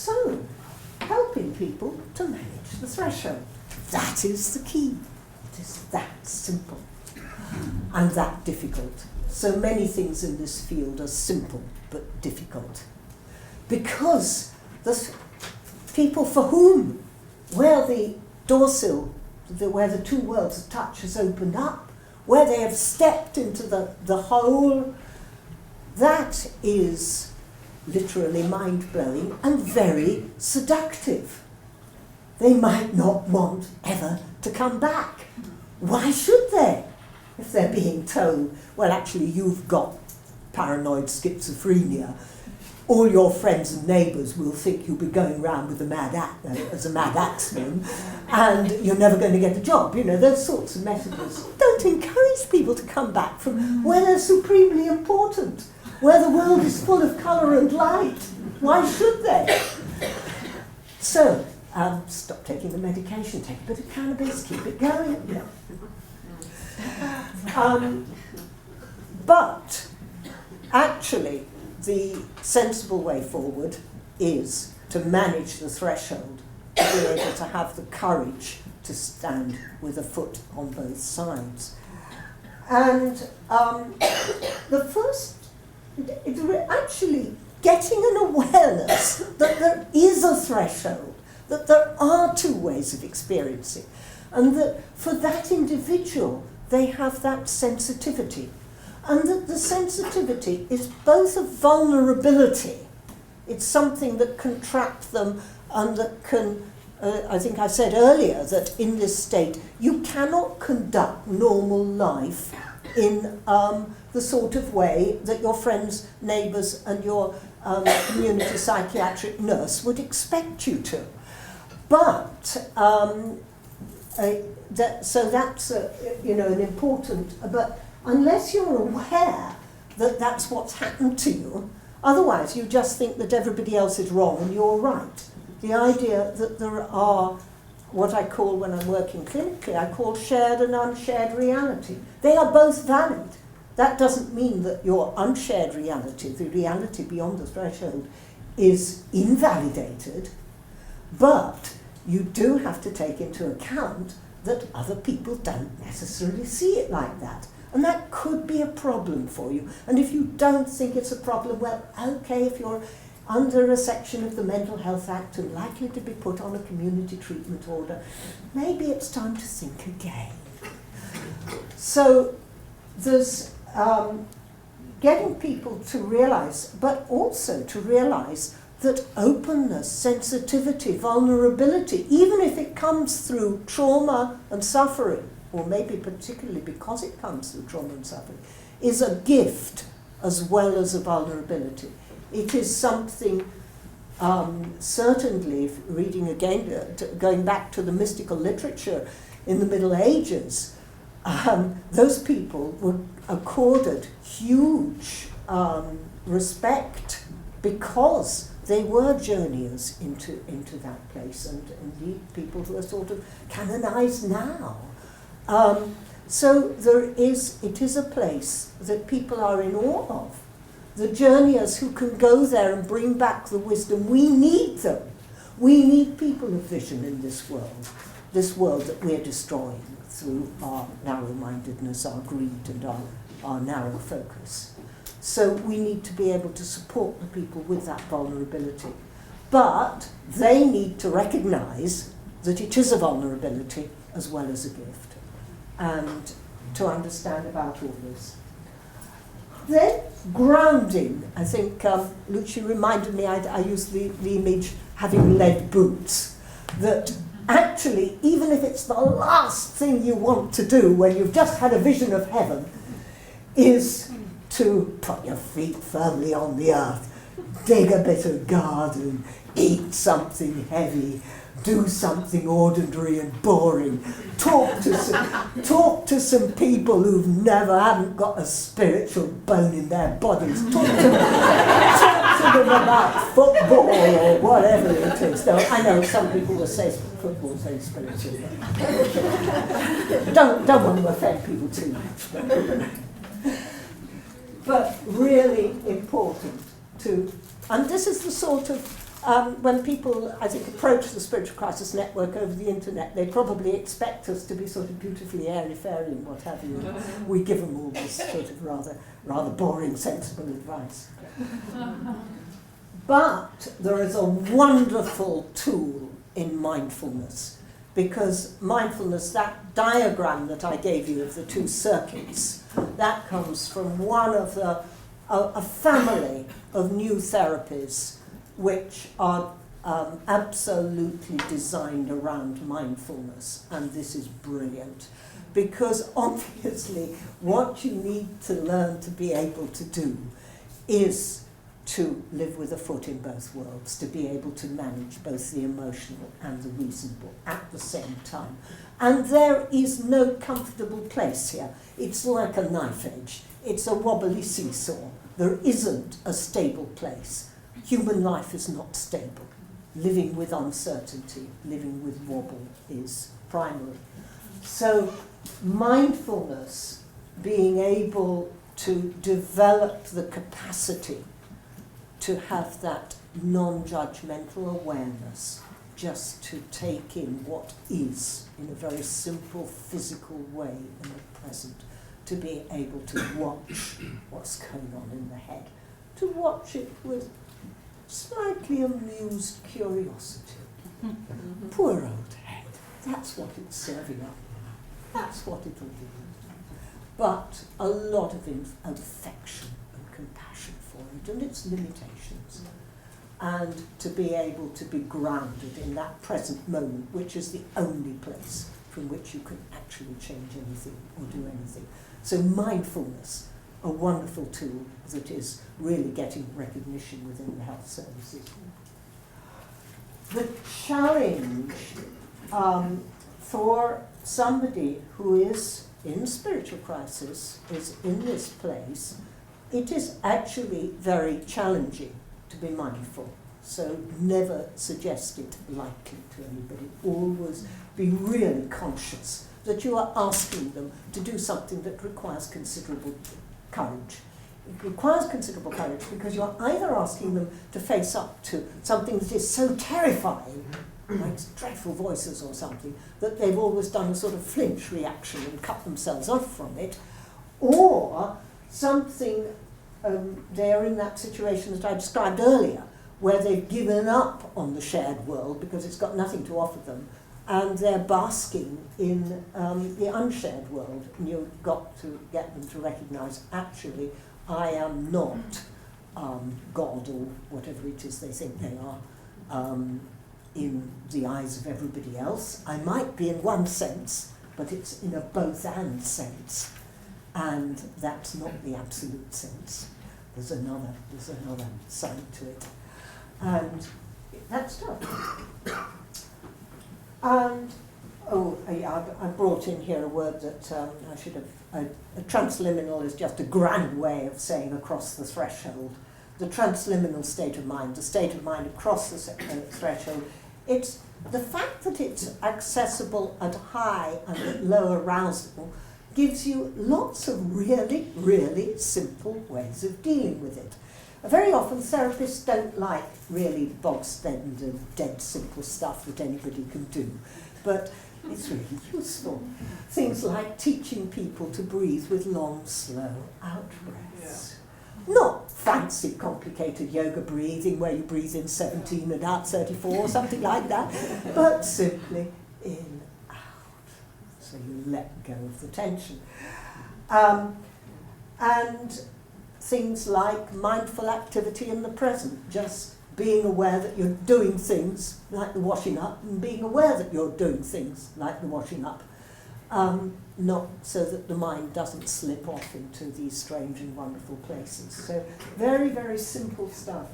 So, helping people to manage the threshold. That is the key. It is that simple and that difficult. So many things in this field are simple but difficult. Because the people for whom, where the doorsill, where the two worlds of touch has opened up, where they have stepped into the whole, that is literally mind-blowing and very seductive. They might not want ever to come back. Why should they? If they're being told, well, actually, you've got paranoid schizophrenia, all your friends and neighbours will think you'll be going around with as a mad axeman, and you're never going to get a job. You know, those sorts of messages. Don't encourage people to come back from where they're supremely important, where the world is full of colour and light. Why should they? So, stop taking the medication, take a bit of cannabis, keep it going. But actually, the sensible way forward is to manage the threshold, to be able to have the courage to stand with a foot on both sides. And the first, actually getting an awareness that there is a threshold, that there are two ways of experiencing, and that for that individual, they have that sensitivity. And that the sensitivity is both a vulnerability, it's something that can trap them and that can, I think I said earlier that in this state you cannot conduct normal life in the sort of way that your friends, neighbours and your community psychiatric nurse would expect you to. But, so that's an important, but unless you're aware that that's what's happened to you, otherwise you just think that everybody else is wrong and you're right. The idea that there are what I call, when I'm working clinically, I call shared and unshared reality. They are both valid. That doesn't mean that your unshared reality, the reality beyond the threshold, is invalidated, but you do have to take into account that other people don't necessarily see it like that. And that could be a problem for you. And if you don't think it's a problem, well, okay, if you're under a section of the Mental Health Act and likely to be put on a community treatment order, maybe it's time to think again. So there's getting people to realise, but also to realise that openness, sensitivity, vulnerability, even if it comes through trauma and suffering, or maybe particularly because it comes through trauma and suffering, is a gift as well as a vulnerability. It is something, certainly, if reading again, going back to the mystical literature in the Middle Ages, those people were accorded huge respect because they were journeyers into that place, and indeed people who are sort of canonized now. So it is a place that people are in awe of. The journeyers who can go there and bring back the wisdom, we need them. We need people of vision in this world that we're destroying through our narrow-mindedness, our greed and our narrow focus. So we need to be able to support the people with that vulnerability. But they need to recognise that it is a vulnerability as well as a gift, and to understand about all this. Then grounding. I think Lucy reminded me, I used the image having lead boots, that actually, even if it's the last thing you want to do when you've just had a vision of heaven, is to put your feet firmly on the earth, dig a bit of garden, eat something heavy, do something ordinary and boring, talk to some people who haven't got a spiritual bone in their bodies, talk to them about football or whatever it is. Now, I know some people will say football is very spiritual. Don't want to offend people too much. But really important to, and this is the sort of when people, I think, approach the Spiritual Crisis Network over the internet, they probably expect us to be sort of beautifully airy-fairy and what have you. We give them all this sort of rather boring, sensible advice. But there is a wonderful tool in mindfulness, because mindfulness, that diagram that I gave you of the two circuits, that comes from one of a family of new therapies which are absolutely designed around mindfulness, and this is brilliant, because obviously what you need to learn to be able to do is to live with a foot in both worlds, to be able to manage both the emotional and the reasonable at the same time. And there is no comfortable place here. It's like a knife edge. It's a wobbly seesaw. There isn't a stable place. Human life is not stable. Living with uncertainty, living with wobble is primary. So mindfulness, being able to develop the capacity to have that non-judgmental awareness, just to take in what is in a very simple physical way in the present, to be able to watch what's going on in the head, to watch it with slightly amused curiosity. Poor old head, that's what it's serving up. That's what it'll do. But a lot of affection and compassion for it and its limitations. And to be able to be grounded in that present moment, which is the only place from which you can actually change anything or do anything. So mindfulness, a wonderful tool that is really getting recognition within the health services. The challenge for somebody who is in spiritual crisis, is in this place, it is actually very challenging to be mindful. So never suggest it lightly to anybody. Always be really conscious that you are asking them to do something that requires considerable courage. It requires considerable courage because you're either asking them to face up to something that is so terrifying, like dreadful voices or something, that they've always done a sort of flinch reaction and cut themselves off from it, or something, they're in that situation that I described earlier, where they've given up on the shared world because it's got nothing to offer them, and they're basking in the unshared world. And you've got to get them to recognise, actually, I am not God or whatever it is they think they are in the eyes of everybody else. I might be in one sense, but it's in a both-and sense. And that's not the absolute sense. There's another side to it. And that's tough. And, I brought in here a word that I should have, a transliminal is just a grand way of saying across the threshold. The transliminal state of mind, the state of mind across the threshold, it's the fact that it's accessible at high and at low arousal gives you lots of really, really simple ways of dealing with it. Very often therapists don't like really bog-standard, dead simple stuff that anybody can do, but it's really useful. Things like teaching people to breathe with long, slow out-breaths. Yeah. Not fancy, complicated yoga breathing where you breathe in 17 and out 34 or something like that, but simply in, out. So you let go of the tension. And things like mindful activity in the present, just being aware that you're doing things like the washing up, and being aware that you're doing things like the washing up, not so that the mind doesn't slip off into these strange and wonderful places. So very, very simple stuff.